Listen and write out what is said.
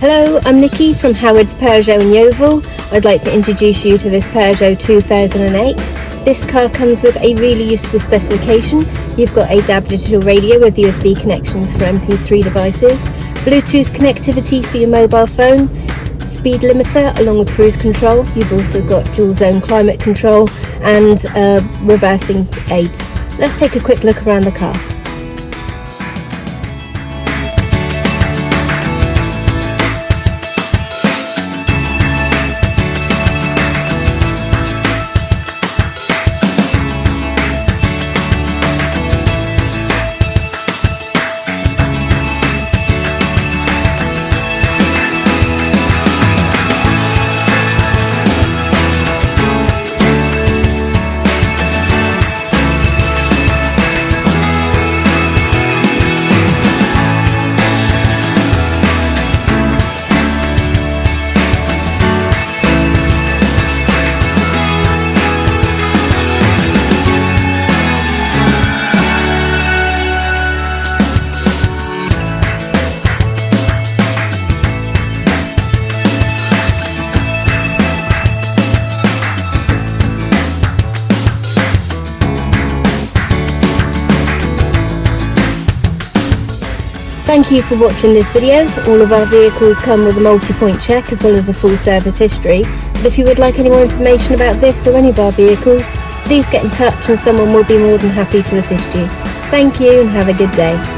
Hello, I'm Nikki from Howard's Peugeot in Yeovil. I'd like to introduce you to this Peugeot 2008. This car comes with a really useful specification. You've got a DAB digital radio with USB connections for MP3 devices, Bluetooth connectivity for your mobile phone, speed limiter along with cruise control. You've also got dual zone climate control and reversing aids. Let's take a quick look around the car. Thank you for watching this video. All of our vehicles come with a multi-point check as well as a full service history. But if you would like any more information about this or any of our vehicles, please get in touch and someone will be more than happy to assist you. Thank you and have a good day.